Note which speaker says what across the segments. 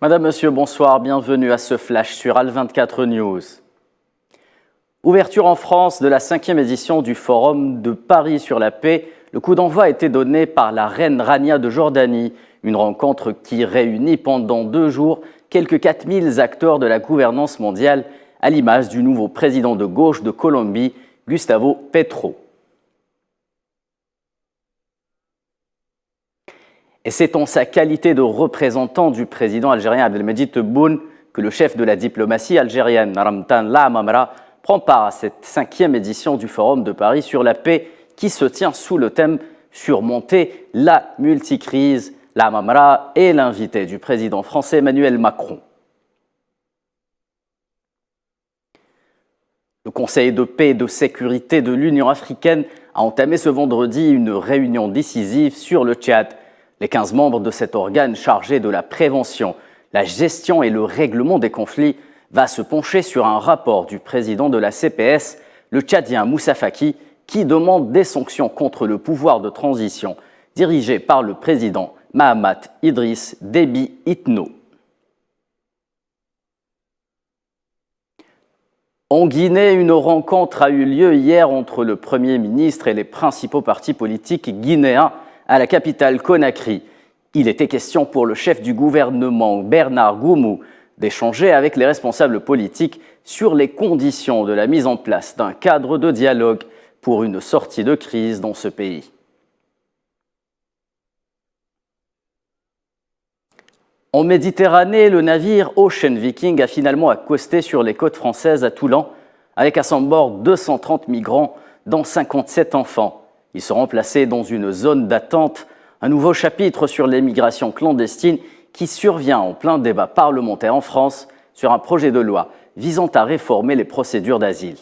Speaker 1: Madame, Monsieur, bonsoir, bienvenue à ce flash sur Al24 News. Ouverture en France de la 5e édition du Forum de Paris sur la paix. Le coup d'envoi a été donné par la reine Rania de Jordanie, une rencontre qui réunit pendant 2 jours quelques 4000 acteurs de la gouvernance mondiale, à l'image du nouveau président de gauche de Colombie, Gustavo Petro. Et c'est en sa qualité de représentant du président algérien Abdelmadjid Tebboune que le chef de la diplomatie algérienne, Ramtan Lamamra, prend part à cette 5e édition du Forum de Paris sur la paix qui se tient sous le thème « Surmonter la multicrise ». Lamamra est l'invité du président français Emmanuel Macron. Le Conseil de paix et de sécurité de l'Union africaine a entamé ce vendredi une réunion décisive sur le Tchad. Les 15 membres de cet organe chargé de la prévention, la gestion et le règlement des conflits va se pencher sur un rapport du président de la CPS, le Tchadien Moussa Faki, qui demande des sanctions contre le pouvoir de transition dirigé par le président Mahamat Idriss Déby Itno. En Guinée, une rencontre a eu lieu hier entre le Premier ministre et les principaux partis politiques guinéens à la capitale Conakry. Il était question pour le chef du gouvernement, Bernard Goumou, d'échanger avec les responsables politiques sur les conditions de la mise en place d'un cadre de dialogue pour une sortie de crise dans ce pays. En Méditerranée, le navire Ocean Viking a finalement accosté sur les côtes françaises à Toulon, avec à son bord 230 migrants, dont 57 enfants. Ils seront placés dans une zone d'attente, un nouveau chapitre sur l'immigration clandestine qui survient en plein débat parlementaire en France sur un projet de loi visant à réformer les procédures d'asile.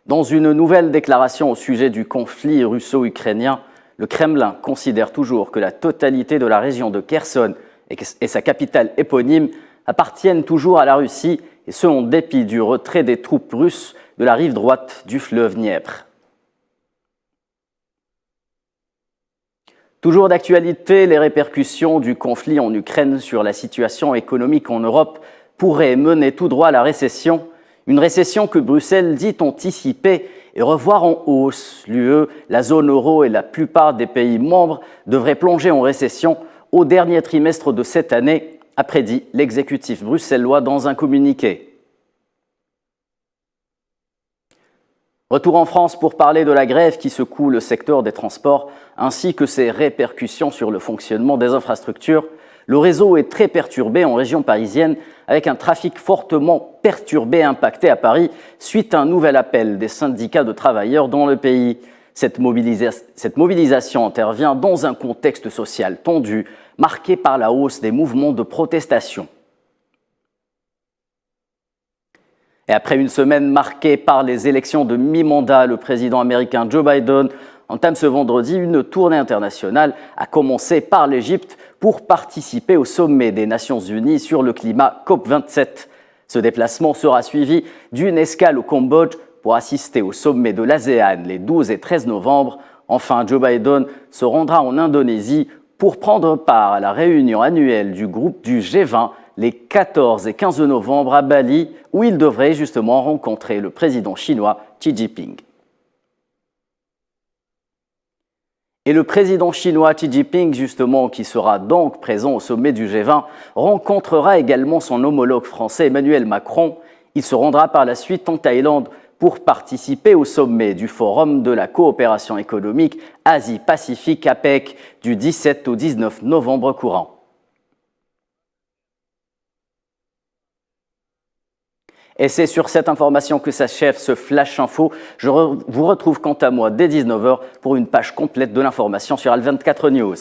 Speaker 1: Dans une nouvelle déclaration au sujet du conflit russo-ukrainien, le Kremlin considère toujours que la totalité de la région de Kherson et sa capitale éponyme appartiennent toujours à la Russie, et ce en dépit du retrait des troupes russes de la rive droite du fleuve Dniepr. Toujours d'actualité, les répercussions du conflit en Ukraine sur la situation économique en Europe pourraient mener tout droit à la récession, une récession que Bruxelles dit anticiper et revoir en hausse. L'UE, la zone euro et la plupart des pays membres devraient plonger en récession au dernier trimestre de cette année, a prédit l'exécutif bruxellois dans un communiqué. Retour en France pour parler de la grève qui secoue le secteur des transports ainsi que ses répercussions sur le fonctionnement des infrastructures. Le réseau est très perturbé en région parisienne avec un trafic fortement perturbé et impacté à Paris suite à un nouvel appel des syndicats de travailleurs dans le pays. Cette mobilisation intervient dans un contexte social tendu, marqué par la hausse des mouvements de protestation. Et après une semaine marquée par les élections de mi-mandat, le président américain Joe Biden entame ce vendredi une tournée internationale, à commencer par l'Égypte, pour participer au sommet des Nations Unies sur le climat COP27. Ce déplacement sera suivi d'une escale au Cambodge pour assister au sommet de l'ASEAN les 12 et 13 novembre. Enfin, Joe Biden se rendra en Indonésie pour prendre part à la réunion annuelle du groupe du G20 les 14 et 15 novembre à Bali, où il devrait justement rencontrer le président chinois Xi Jinping. Et le président chinois Xi Jinping, justement, qui sera donc présent au sommet du G20, rencontrera également son homologue français Emmanuel Macron. Il se rendra par la suite en Thaïlande pour participer au sommet du Forum de la coopération économique Asie-Pacifique APEC du 17 au 19 novembre courant. Et c'est sur cette information que s'achève ce Flash Info. Je vous retrouve quant à moi dès 19 h pour une page complète de l'information sur Al24 News.